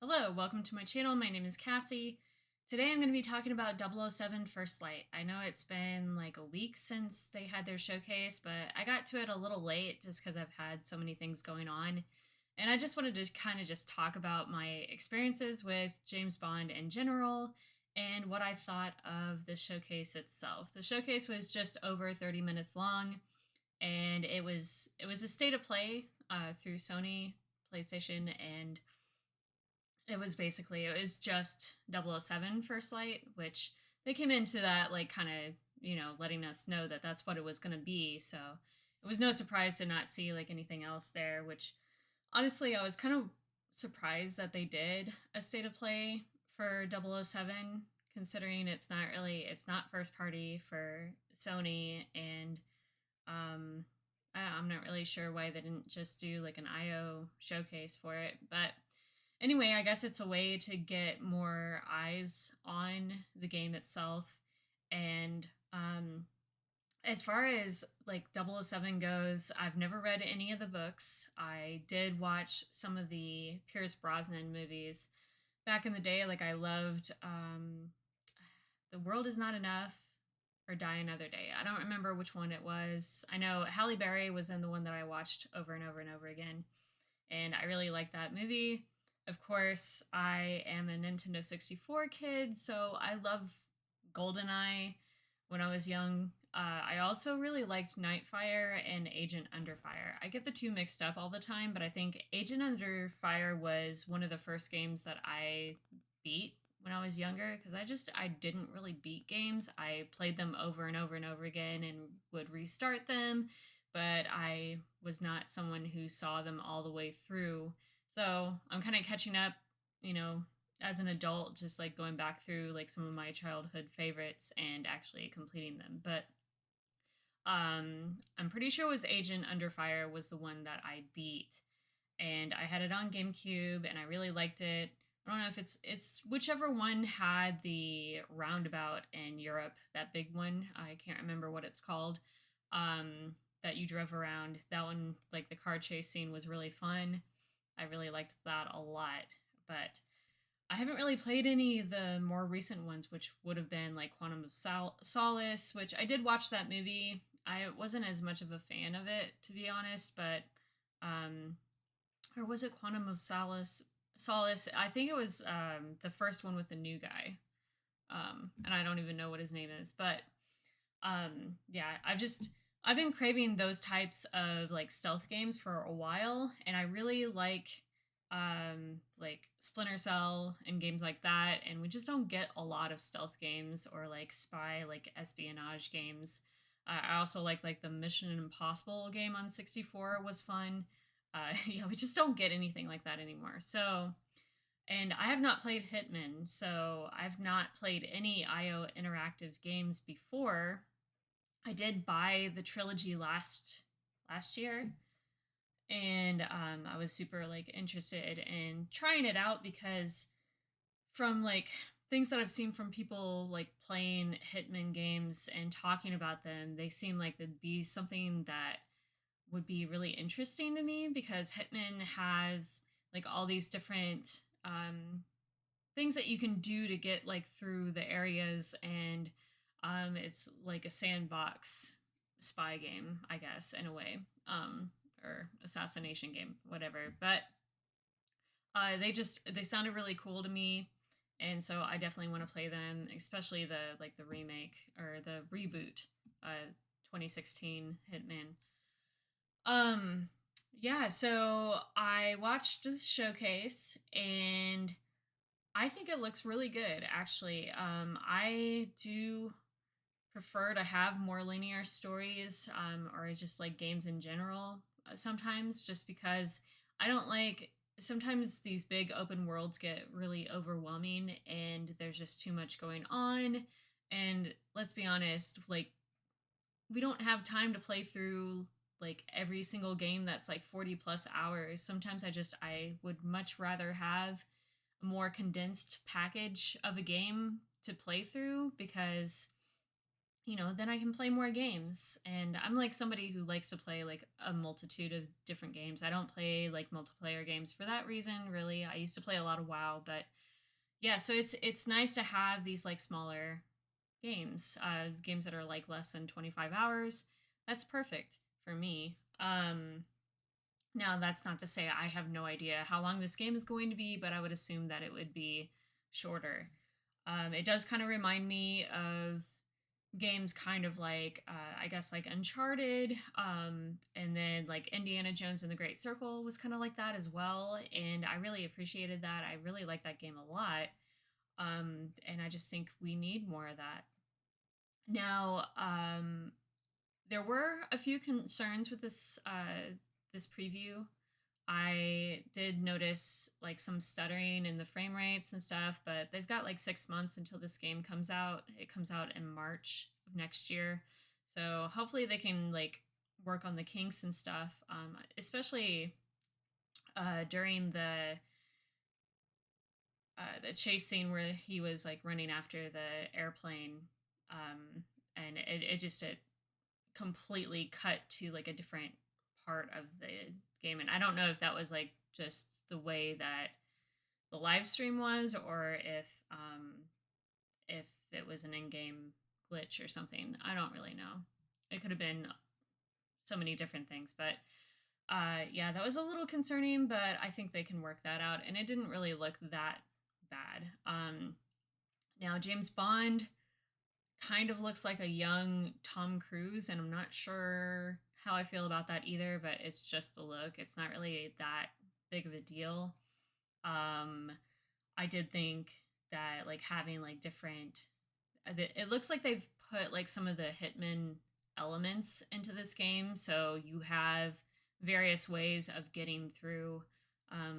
Hello, welcome to my channel. My name is Cassie. Today I'm going to be talking about 007 First Light. I know it's been like a week since they had their showcase, but I got to it a little late just because I've had so many things going on. And I just wanted to kind of just talk about my experiences with James Bond in general and what I thought of the showcase itself. The showcase was just over 30 minutes long, and it was a state of play through Sony, PlayStation, and it was just 007 First Light, which they came into that like kind of, letting us know that that's what it was going to be. So it was no surprise to not see like anything else there, which honestly I was kind of surprised that they did a state of play for 007, considering it's not first party for Sony. And um I'm not really sure why they didn't just do like an IO showcase for it, but anyway, I guess it's a way to get more eyes on the game itself. And as far as like 007 goes, I've never read any of the books. I did watch some of the Pierce Brosnan movies back in the day. Like I loved The World Is Not Enough or Die Another Day. I don't remember which one it was. I know Halle Berry was in the one that I watched over and over and over again, and I really like that movie. Of course, I am a Nintendo 64 kid, so I love GoldenEye when I was young. I also really liked Nightfire and Agent Underfire. I get the two mixed up all the time, but I think Agent Underfire was one of the first games that I beat when I was younger, because I didn't really beat games. I played them over and over and over again and would restart them, but I was not someone who saw them all the way through. So I'm kind of catching up, you know, as an adult, just like going back through like some of my childhood favorites and actually completing them. But I'm pretty sure it was Agent Underfire was the one that I beat, and I had it on GameCube, and I really liked it. I don't know if it's whichever one had the roundabout in Europe, that big one. I can't remember what it's called. That you drove around. That one, like the car chase scene, was really fun. I really liked that a lot. But I haven't really played any of the more recent ones, which would have been like Quantum of Solace, which I did watch that movie. I wasn't as much of a fan of it, to be honest, but um, or was it Quantum of Solace? Solace. I think it was the first one with the new guy, and I don't even know what his name is, but yeah, I've been craving those types of like stealth games for a while, and I really like Splinter Cell and games like that, and we just don't get a lot of stealth games or like spy like espionage games. I also like the Mission Impossible game on 64 was fun. Yeah, we just don't get anything like that anymore. So, and I have not played Hitman, so I've not played any IO interactive games before. I did buy the trilogy last year, and I was super like interested in trying it out because from like things that I've seen from people like playing Hitman games and talking about them, they seem like they'd be something that would be really interesting to me, because Hitman has like all these different things that you can do to get like through the areas, and it's like a sandbox spy game, I guess, in a way, or assassination game, whatever. But they sounded really cool to me, and so I definitely want to play them, especially the remake or the reboot, 2016 Hitman. Um, yeah, so I watched the showcase, and I think it looks really good, actually. I do prefer to have more linear stories, or just like games in general, sometimes, just because I don't like. Sometimes these big open worlds get really overwhelming and there's just too much going on. And let's be honest, like, we don't have time to play through like every single game that's like 40 plus hours. Sometimes I would much rather have a more condensed package of a game to play through, because then I can play more games. And I'm like somebody who likes to play like a multitude of different games. I don't play like multiplayer games for that reason, really. I used to play a lot of WoW, but yeah, so it's nice to have these like smaller games that are like less than 25 hours. That's perfect for me. Now that's not to say I have no idea how long this game is going to be, but I would assume that it would be shorter. It does kind of remind me of games kind of like I guess like Uncharted, and then like Indiana Jones and the Great Circle was kind of like that as well, and I really appreciated that. I really like that game a lot, and I just think we need more of that. Now, there were a few concerns with this preview. I did notice like some stuttering in the frame rates and stuff, but they've got like 6 months until this game comes out. It comes out in March of next year, so hopefully they can like work on the kinks and stuff, especially during the chase scene where he was like running after the airplane, and it completely cut to like a different part of the game, and I don't know if that was like just the way that the live stream was, or if it was an in-game glitch or something. I don't really know. It could have been so many different things, but yeah, that was a little concerning, but I think they can work that out, and it didn't really look that bad. Now James Bond kind of looks like a young Tom Cruise, and I'm not sure how I feel about that either, but it's just a look. It's not really that big of a deal. Um, I did think that like having like different, it looks like they've put like some of the Hitman elements into this game, so you have various ways of getting through.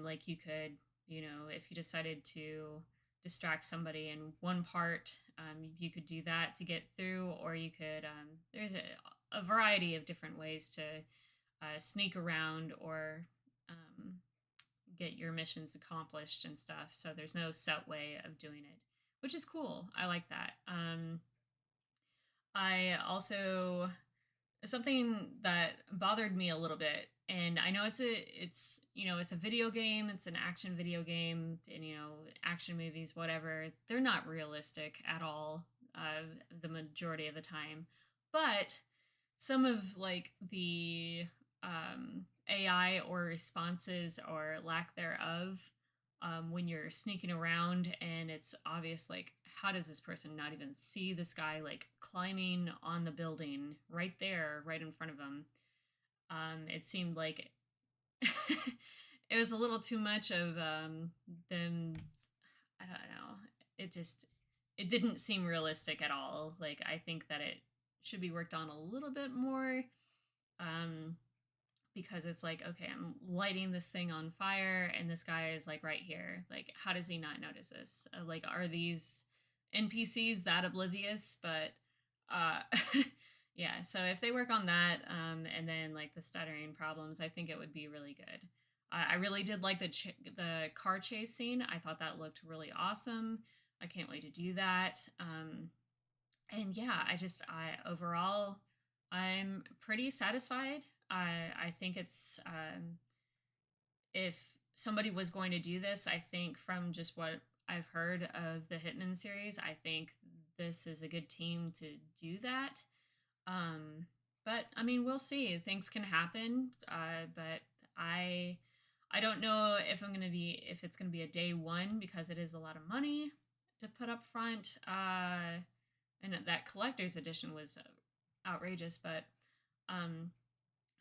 Like you could, if you decided to distract somebody in one part, you could do that to get through, or you could, there's a variety of different ways to sneak around or um, get your missions accomplished and stuff. So there's no set way of doing it, which is cool. I like that. I also, something that bothered me a little bit, and I know it's a video game, it's an action video game, and action movies, whatever, they're not realistic at all, the majority of the time. But some of like the AI or responses or lack thereof, when you're sneaking around and it's obvious, like, how does this person not even see this guy like climbing on the building right there, right in front of him? It seemed like it was a little too much of them. I don't know. It didn't seem realistic at all. Like, I think that it should be worked on a little bit more. Um, because it's like, okay, I'm lighting this thing on fire and this guy is like right here. Like, how does he not notice this? Like, are these NPCs that oblivious? But yeah, so if they work on that, and then like the stuttering problems, I think it would be really good. I really did like the car chase scene. I thought that looked really awesome. I can't wait to do that. And yeah, I overall, I'm pretty satisfied. I think it's, if somebody was going to do this, I think from just what I've heard of the Hitman series, I think this is a good team to do that. Um, but I mean, we'll see. Things can happen. But I I don't know if it's gonna be a day one, because it is a lot of money to put up front. And that collector's edition was outrageous, but um,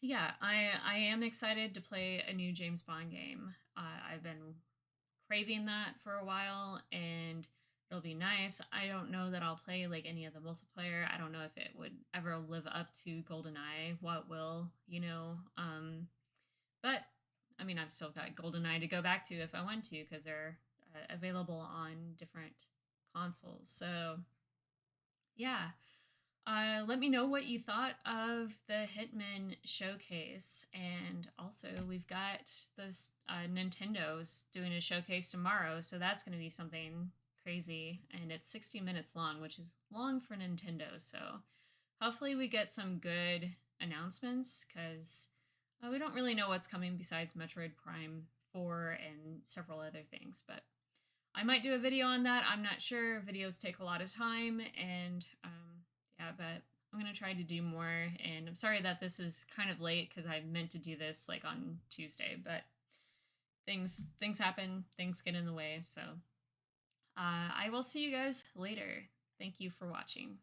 yeah, I am excited to play a new James Bond game. I've been craving that for a while, and it'll be nice. I don't know that I'll play like any of the multiplayer. I don't know if it would ever live up to GoldenEye. What will, but I mean, I've still got GoldenEye to go back to if I want to, because they're available on different consoles. So yeah, let me know what you thought of the Hitman showcase. And also, we've got this Nintendo's doing a showcase tomorrow, so that's going to be something crazy, and it's 60 minutes long, which is long for Nintendo. So hopefully we get some good announcements because we don't really know what's coming besides Metroid Prime 4 and several other things. But I might do a video on that. I'm not sure. Videos take a lot of time, and yeah, but I'm gonna try to do more. And I'm sorry that this is kind of late because I meant to do this like on Tuesday, but things happen, things get in the way. So I will see you guys later. Thank you for watching.